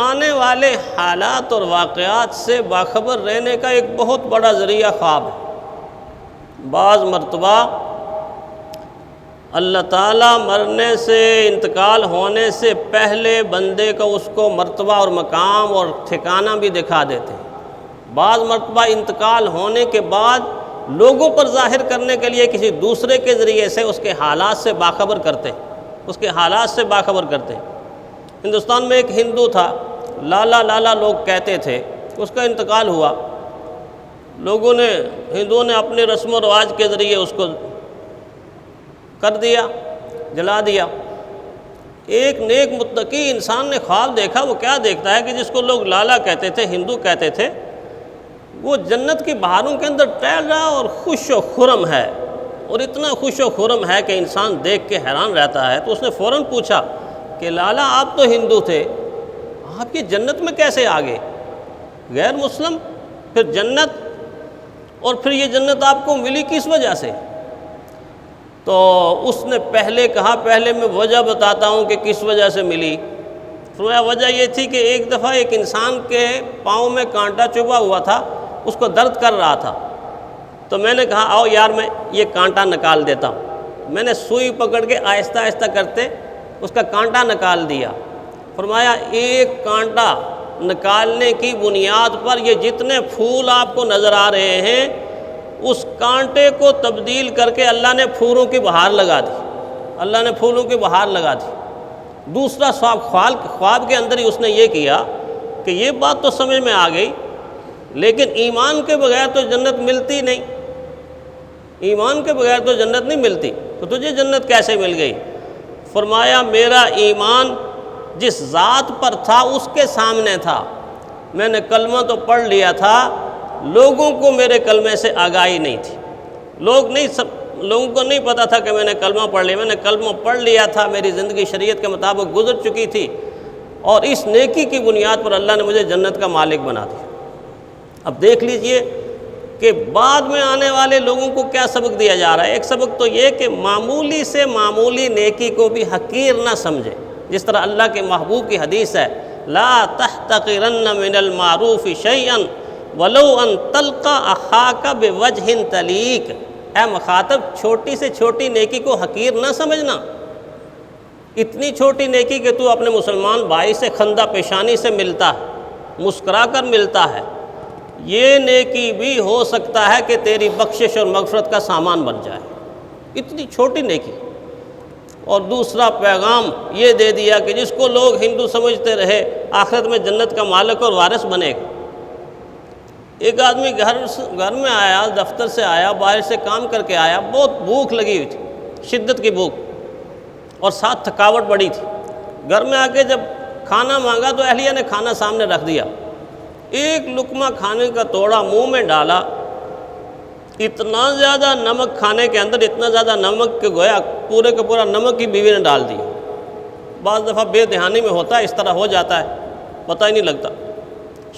آنے والے حالات اور واقعات سے باخبر رہنے کا ایک بہت بڑا ذریعہ خواب ہے۔ بعض مرتبہ اللہ تعالیٰ مرنے سے، انتقال ہونے سے پہلے بندے کو اس کو مرتبہ اور مقام اور ٹھکانہ بھی دکھا دیتے ہیں۔ بعض مرتبہ انتقال ہونے کے بعد لوگوں پر ظاہر کرنے کے لیے کسی دوسرے کے ذریعے سے اس کے حالات سے باخبر کرتے ہیں، اس کے حالات سے باخبر کرتے ہیں۔ ہندوستان میں ایک ہندو تھا، لالا لوگ کہتے تھے، اس کا انتقال ہوا، ہندوؤں نے اپنے رسم و رواج کے ذریعے اس کو کر دیا، جلا دیا۔ ایک نیک متقی انسان نے خواب دیکھا، وہ کیا دیکھتا ہے کہ جس کو لوگ لالا کہتے تھے، ہندو کہتے تھے، وہ جنت کی بہاروں کے اندر ٹہل رہا اور خوش و خرم ہے، اور اتنا خوش و خرم ہے کہ انسان دیکھ کے حیران رہتا ہے۔ تو اس نے فوراً پوچھا کہ لالا آپ تو ہندو تھے، آپ یہ جنت میں کیسے آ گئے؟ غیر مسلم، پھر جنت، اور پھر یہ جنت آپ کو ملی کس وجہ سے؟ تو اس نے پہلے کہا، پہلے میں وجہ بتاتا ہوں کہ کس وجہ سے ملی۔ فرمایا وجہ یہ تھی کہ ایک دفعہ ایک انسان کے پاؤں میں کانٹا چبھا ہوا تھا، اس کو درد کر رہا تھا، تو میں نے کہا آؤ یار میں یہ کانٹا نکال دیتا ہوں۔ میں نے سوئی پکڑ کے آہستہ آہستہ کرتے اس کا کانٹا نکال دیا۔ فرمایا ایک کانٹا نکالنے کی بنیاد پر یہ جتنے پھول آپ کو نظر آ رہے ہیں، اس کانٹے کو تبدیل کر کے اللہ نے پھولوں کی بہار لگا دی، اللہ نے پھولوں کی بہار لگا دی۔ دوسرا خواب کے اندر ہی اس نے یہ کیا کہ یہ بات تو سمجھ میں آ گئی، لیکن ایمان کے بغیر تو جنت ملتی نہیں، ایمان کے بغیر تو جنت نہیں ملتی، تو تجھے جنت کیسے مل گئی؟ فرمایا میرا ایمان جس ذات پر تھا اس کے سامنے تھا، میں نے کلمہ تو پڑھ لیا تھا، لوگوں کو میرے کلمے سے آگاہی نہیں تھی، لوگوں کو نہیں پتہ تھا کہ میں نے کلمہ پڑھ لیا، میں نے کلمہ پڑھ لیا تھا، میری زندگی شریعت کے مطابق گزر چکی تھی، اور اس نیکی کی بنیاد پر اللہ نے مجھے جنت کا مالک بنا دیا۔ اب دیکھ لیجئے کہ بعد میں آنے والے لوگوں کو کیا سبق دیا جا رہا ہے۔ ایک سبق تو یہ کہ معمولی سے معمولی نیکی کو بھی حقیر نہ سمجھے، جس طرح اللہ کے محبوب کی حدیث ہے لا تحتقرن من المعروف شیئا ولو ان تلقى اخاک بوجہ طلیق۔ اے مخاطب، چھوٹی سے چھوٹی نیکی کو حقیر نہ سمجھنا، اتنی چھوٹی نیکی کہ تو اپنے مسلمان بھائی سے خندہ پیشانی سے ملتا ہے، مسکرا کر ملتا ہے، یہ نیکی بھی ہو سکتا ہے کہ تیری بخشش اور مغفرت کا سامان بن جائے، اتنی چھوٹی نیکی۔ اور دوسرا پیغام یہ دے دیا کہ جس کو لوگ ہندو سمجھتے رہے آخرت میں جنت کا مالک اور وارث بنے گا۔ ایک آدمی گھر میں آیا، دفتر سے آیا، باہر سے کام کر کے آیا، بہت بھوک لگی ہوئی تھی، شدت کی بھوک، اور ساتھ تھکاوٹ بڑی تھی۔ گھر میں آ کے جب کھانا مانگا تو اہلیہ نے کھانا سامنے رکھ دیا، ایک لقمہ کھانے کا توڑا منہ میں ڈالا، اتنا زیادہ نمک کھانے کے اندر، اتنا زیادہ نمک کہ گویا پورے کا پورا نمک ہی بیوی نے ڈال دیا۔ بعض دفعہ بے دھیانی میں ہوتا ہے، اس طرح ہو جاتا ہے، پتہ ہی نہیں لگتا۔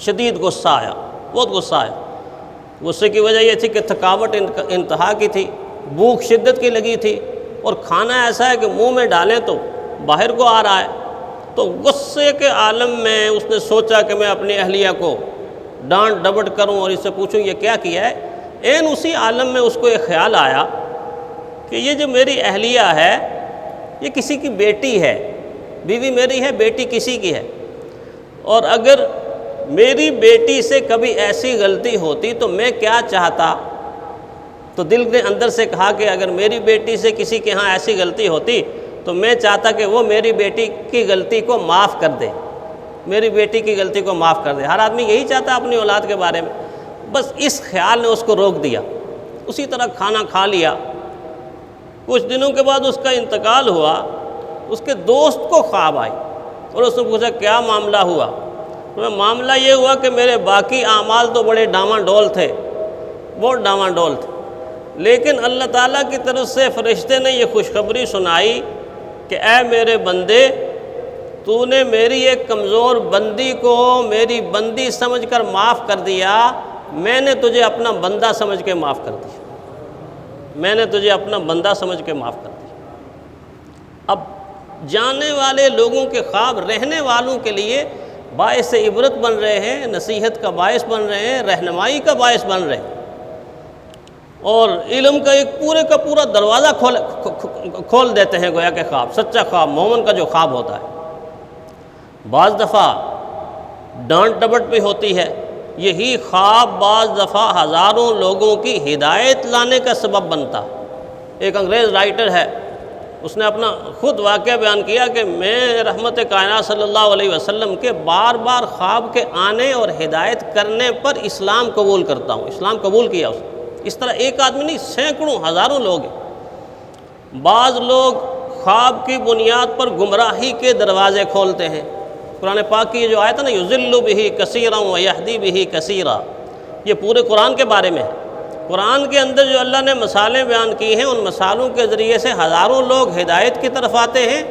شدید غصہ آیا، بہت غصہ آیا۔ غصے کی وجہ یہ تھی کہ تھکاوٹ انتہا کی تھی، بھوک شدت کی لگی تھی، اور کھانا ایسا ہے کہ منہ میں ڈالیں تو باہر کو آ رہا ہے۔ تو غصے کے عالم میں اس نے سوچا کہ میں اپنی اہلیہ کو ڈانٹ ڈپٹ کروں اور اس سے پوچھوں یہ کیا کیا ہے۔ این اسی عالم میں اس کو ایک خیال آیا کہ یہ جو میری اہلیہ ہے یہ کسی کی بیٹی ہے، بیوی میری ہے، بیٹی کسی کی ہے، اور اگر میری بیٹی سے کبھی ایسی غلطی ہوتی تو میں کیا چاہتا، تو دل نے اندر سے کہا کہ اگر میری بیٹی سے کسی کے ہاں ایسی غلطی ہوتی تو میں چاہتا کہ وہ میری بیٹی کی غلطی کو معاف کر دے، میری بیٹی کی غلطی کو معاف کر دے۔ ہر آدمی یہی چاہتا ہے اپنی اولاد کے بارے میں۔ بس اس خیال نے اس کو روک دیا، اسی طرح کھانا کھا لیا۔ کچھ دنوں کے بعد اس کا انتقال ہوا، اس کے دوست کو خواب آئی اور اس نے پوچھا کیا معاملہ ہوا؟ معاملہ یہ ہوا کہ میرے باقی اعمال تو بڑے ڈاواں ڈول تھے، بہت ڈاواں ڈول تھے، لیکن اللہ تعالیٰ کی طرف سے فرشتے نے یہ خوشخبری سنائی کہ اے میرے بندے، تو نے میری ایک کمزور بندی کو میری بندی سمجھ کر معاف کر دیا، میں نے تجھے اپنا بندہ سمجھ کے معاف کر دیا، میں نے تجھے اپنا بندہ سمجھ کے معاف کر دیا۔ اب جانے والے لوگوں کے خواب رہنے والوں کے لیے باعث عبرت بن رہے ہیں، نصیحت کا باعث بن رہے ہیں، رہنمائی کا باعث بن رہے ہیں، اور علم کا ایک پورے کا پورا دروازہ کھول دیتے ہیں گویا کہ خواب، سچا خواب، مومن کا جو خواب ہوتا ہے۔ بعض دفعہ ڈانٹ ڈپٹ بھی ہوتی ہے، یہی خواب بعض دفعہ ہزاروں لوگوں کی ہدایت لانے کا سبب بنتا۔ ایک انگریز رائٹر ہے، اس نے اپنا خود واقعہ بیان کیا کہ میں رحمت کائنات صلی اللہ علیہ وسلم کے بار بار خواب کے آنے اور ہدایت کرنے پر اسلام قبول کرتا ہوں، اسلام قبول کیا اس نے۔ اس طرح ایک آدمی نہیں، سینکڑوں ہزاروں لوگ ہیں۔ بعض لوگ خواب کی بنیاد پر گمراہی کے دروازے کھولتے ہیں۔ قرآن پاک کی یہ جو آیت ہے نا، یضل بہ کثیرا ویہدی بہ کثیرا، یہ پورے قرآن کے بارے میں ہے۔ قرآن کے اندر جو اللہ نے مثالیں بیان کی ہیں، ان مثالوں کے ذریعے سے ہزاروں لوگ ہدایت کی طرف آتے ہیں،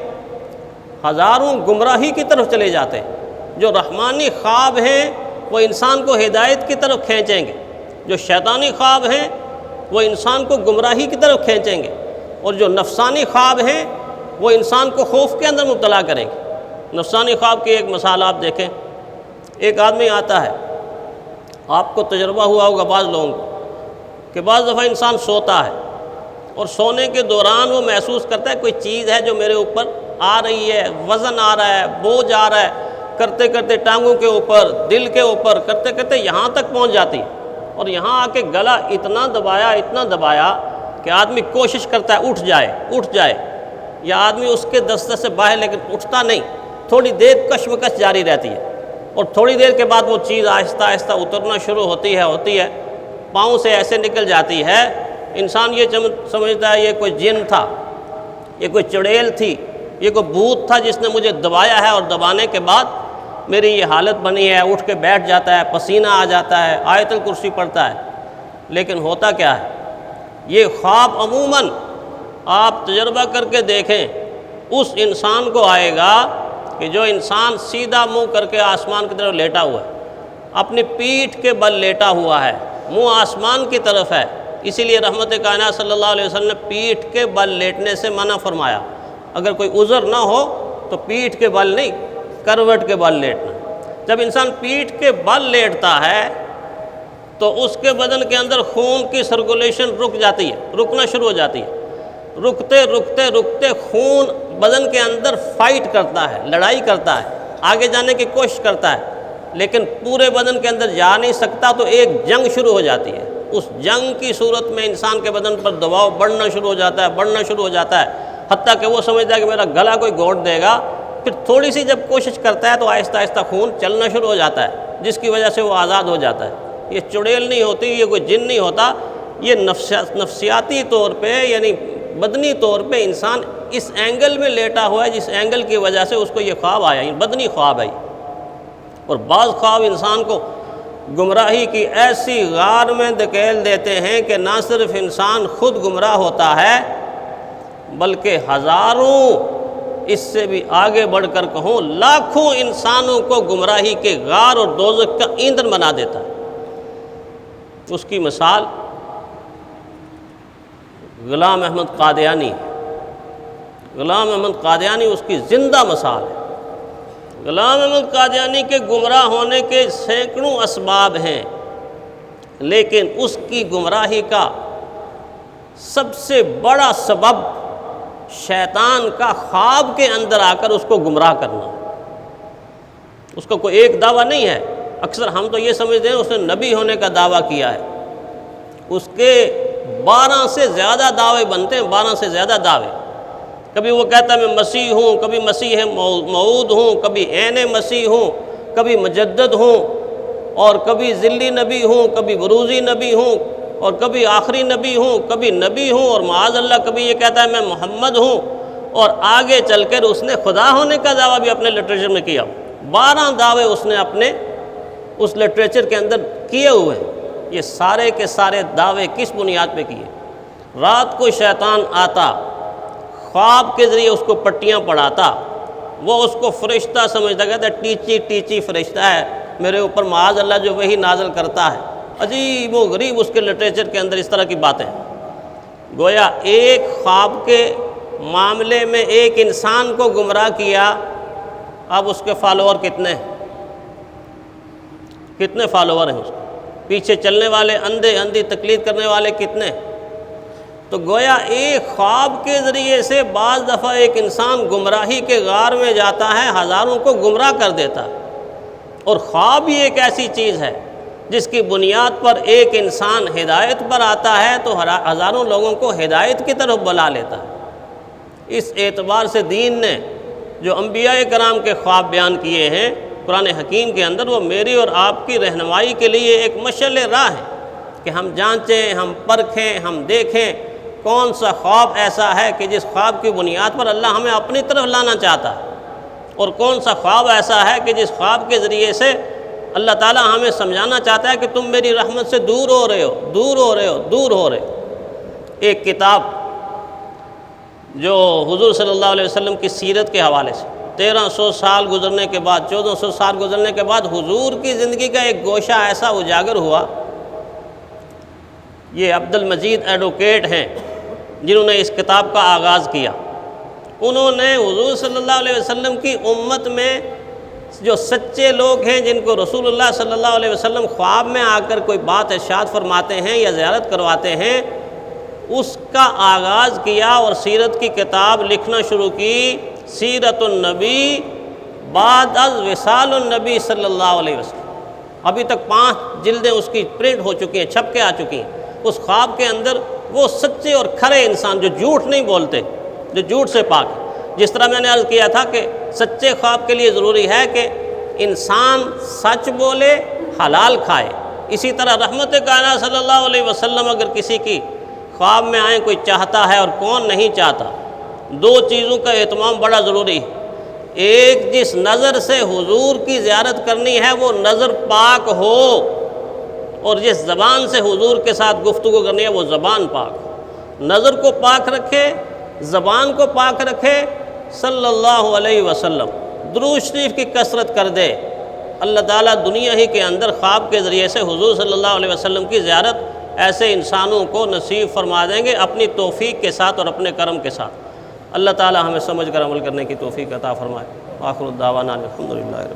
ہزاروں گمراہی کی طرف چلے جاتے ہیں۔ جو رحمانی خواب ہیں وہ انسان کو ہدایت کی طرف کھینچیں گے، جو شیطانی خواب ہیں وہ انسان کو گمراہی کی طرف کھینچیں گے، اور جو نفسانی خواب ہیں وہ انسان کو خوف کے اندر مبتلا کریں گے۔ نفسانی خواب کی ایک مثال آپ دیکھیں، ایک آدمی آتا ہے، آپ کو تجربہ ہوا ہوگا بعض لوگوں کو، کہ بعض دفعہ انسان سوتا ہے اور سونے کے دوران وہ محسوس کرتا ہے کوئی چیز ہے جو میرے اوپر آ رہی ہے، وزن آ رہا ہے، بوجھ آ رہا ہے، کرتے کرتے ٹانگوں کے اوپر، دل کے اوپر، کرتے کرتے یہاں تک پہنچ جاتی ہے، اور یہاں آ کے گلا اتنا دبایا کہ آدمی کوشش کرتا ہے اٹھ جائے، یا آدمی اس کے دستر سے باہر، لیکن اٹھتا نہیں، تھوڑی دیر کشمکش جاری رہتی ہے، اور تھوڑی دیر کے بعد وہ چیز آہستہ آہستہ اترنا شروع ہوتی ہے، پاؤں سے ایسے نکل جاتی ہے، انسان یہ سمجھتا ہے یہ کوئی جن تھا، یہ کوئی چڑیل تھی، یہ کوئی بھوت تھا جس نے مجھے دبایا ہے، اور دبانے کے بعد میری یہ حالت بنی ہے، اٹھ کے بیٹھ جاتا ہے، پسینہ آ جاتا ہے، آیت الکرسی پڑھتا ہے۔ لیکن ہوتا کیا ہے، یہ خواب عموماً آپ تجربہ کر کے دیکھیں، اس انسان کو آئے گا کہ جو انسان سیدھا منہ کر کے آسمان کی طرف لیٹا ہوا ہے، اپنی پیٹھ کے بل لیٹا ہوا ہے، منہ آسمان کی طرف ہے۔ اسی لیے رحمت کائنات صلی اللہ علیہ وسلم نے پیٹھ کے بل لیٹنے سے منع فرمایا۔ اگر کوئی عذر نہ ہو تو پیٹھ کے بل نہیں، کروٹ کے بل لیٹنا۔ جب انسان پیٹھ کے بل لیٹتا ہے تو اس کے بدن کے اندر خون کی سرکولیشن رکنا شروع ہو جاتی ہے۔ رکتے خون بدن کے اندر فائٹ کرتا ہے، لڑائی کرتا ہے، آگے جانے کی کوشش کرتا ہے، لیکن پورے بدن کے اندر جا نہیں سکتا، تو ایک جنگ شروع ہو جاتی ہے۔ اس جنگ کی صورت میں انسان کے بدن پر دباؤ بڑھنا شروع ہو جاتا ہے، حتیٰ کہ وہ سمجھتا ہے کہ میرا گلا کوئی گھونٹ دے گا۔ پھر تھوڑی سی جب کوشش کرتا ہے تو آہستہ آہستہ خون چلنا شروع ہو جاتا ہے، جس کی وجہ سے وہ آزاد ہو جاتا ہے۔ یہ چڑیل نہیں ہوتی، یہ کوئی جن نہیں ہوتا، یہ نفسیاتی طور پہ، یعنی بدنی طور پہ انسان اس اینگل میں لیٹا ہوا ہے، جس اینگل کی وجہ سے اس کو یہ خواب آیا، یہ بدنی خواب آئی۔ اور بعض خواب انسان کو گمراہی کی ایسی غار میں دھکیل دیتے ہیں کہ نہ صرف انسان خود گمراہ ہوتا ہے، بلکہ ہزاروں، اس سے بھی آگے بڑھ کر کہوں لاکھوں انسانوں کو گمراہی کے غار اور دوزخ کا ایندھن بنا دیتا ہے۔ اس کی مثال غلام احمد قادیانی، غلام احمد قادیانی اس کی زندہ مثال ہے۔ غلام احمد قادیانی کے گمراہ ہونے کے سینکڑوں اسباب ہیں، لیکن اس کی گمراہی کا سب سے بڑا سبب شیطان کا خواب کے اندر آ کر اس کو گمراہ کرنا۔ اس کا کوئی ایک دعویٰ نہیں ہے، اکثر ہم تو یہ سمجھتے ہیں اس نے نبی ہونے کا دعویٰ کیا ہے، اس کے 12 سے زیادہ دعوے بنتے ہیں، 12 سے زیادہ دعوے۔ کبھی وہ کہتا ہے میں مسیح ہوں، کبھی مسیح موعود ہوں، کبھی عین مسیح ہوں، کبھی مجدد ہوں، اور کبھی ذلی نبی ہوں، کبھی بروزی نبی ہوں، اور کبھی آخری نبی ہوں، کبھی نبی ہوں، اور معاذ اللہ کبھی یہ کہتا ہے میں محمد ہوں، اور آگے چل کر اس نے خدا ہونے کا دعویٰ بھی اپنے لٹریچر میں کیا۔ 12 دعوے اس نے اپنے اس لٹریچر کے اندر کیے ہوئے ہیں۔ یہ سارے کے سارے دعوے کس بنیاد پہ کیے؟ رات کو شیطان آتا، خواب کے ذریعے اس کو پٹیاں پڑھاتا، وہ اس کو فرشتہ سمجھتا، کہتا ہے ٹیچی فرشتہ ہے میرے اوپر معاذ اللہ جو وہی نازل کرتا ہے۔ عجیب و غریب اس کے لٹریچر کے اندر اس طرح کی باتیں۔ گویا ایک خواب کے معاملے میں ایک انسان کو گمراہ کیا، اب اس کے فالوور کتنے ہیں؟ کتنے فالوور ہیں اس کے، پیچھے چلنے والے اندھی تقلید کرنے والے کتنے؟ تو گویا ایک خواب کے ذریعے سے بعض دفعہ ایک انسان گمراہی کے غار میں جاتا ہے، ہزاروں کو گمراہ کر دیتا ہے۔ اور خواب ہی ایک ایسی چیز ہے جس کی بنیاد پر ایک انسان ہدایت پر آتا ہے تو ہزاروں لوگوں کو ہدایت کی طرف بلا لیتا ہے۔ اس اعتبار سے دین نے جو انبیاء کرام کے خواب بیان کیے ہیں قرآن حکیم کے اندر، وہ میری اور آپ کی رہنمائی کے لیے ایک مشعل راہ ہے کہ ہم جانچیں، ہم پرکھیں، ہم دیکھیں کون سا خواب ایسا ہے کہ جس خواب کی بنیاد پر اللہ ہمیں اپنی طرف لانا چاہتا ہے، اور کون سا خواب ایسا ہے کہ جس خواب کے ذریعے سے اللہ تعالیٰ ہمیں سمجھانا چاہتا ہے کہ تم میری رحمت سے دور ہو رہے ہو، دور ہو رہے ہو، دور ہو رہے ہو۔ ایک کتاب جو حضور صلی اللہ علیہ وسلم کی سیرت کے حوالے سے 1300 سال گزرنے کے بعد، 1400 سال گزرنے کے بعد حضور کی زندگی کا ایک گوشہ ایسا اجاگر ہوا۔ یہ عبد المجید ایڈوکیٹ ہیں جنہوں نے اس کتاب کا آغاز کیا۔ انہوں نے حضور صلی اللہ علیہ وسلم کی امت میں جو سچے لوگ ہیں، جن کو رسول اللہ صلی اللہ علیہ وسلم خواب میں آ کر کوئی بات ارشاد فرماتے ہیں یا زیارت کرواتے ہیں، اس کا آغاز کیا اور سیرت کی کتاب لکھنا شروع کی۔ سیرت النبی بعد از وصال النبی صلی اللہ علیہ وسلم۔ ابھی تک 5 جلدیں اس کی پرنٹ ہو چکی ہیں، چھپ کے آ چکی ہیں۔ اس خواب کے اندر وہ سچے اور کھرے انسان جو جھوٹ نہیں بولتے، جو جھوٹ سے پاک ہے۔ جس طرح میں نے عرض کیا تھا کہ سچے خواب کے لیے ضروری ہے کہ انسان سچ بولے، حلال کھائے۔ اسی طرح رحمت کائنات صلی اللہ علیہ وسلم اگر کسی کی خواب میں آئیں، کوئی چاہتا ہے اور کون نہیں چاہتا، 2 چیزوں کا اہتمام بڑا ضروری ہے۔ ایک، جس نظر سے حضور کی زیارت کرنی ہے وہ نظر پاک ہو، اور جس زبان سے حضور کے ساتھ گفتگو کرنی ہے وہ زبان پاک ہو۔ نظر کو پاک رکھے، زبان کو پاک رکھے، صلی اللہ علیہ وسلم، درود شریف کی کثرت کر دے۔ اللہ تعالیٰ دنیا ہی کے اندر خواب کے ذریعے سے حضور صلی اللہ علیہ وسلم کی زیارت ایسے انسانوں کو نصیب فرما دیں گے اپنی توفیق کے ساتھ اور اپنے کرم کے ساتھ۔ اللہ تعالیٰ ہمیں سمجھ کر عمل کرنے کی توفیق عطا فرمائے۔ آخر الدعوانا الحمدللہ۔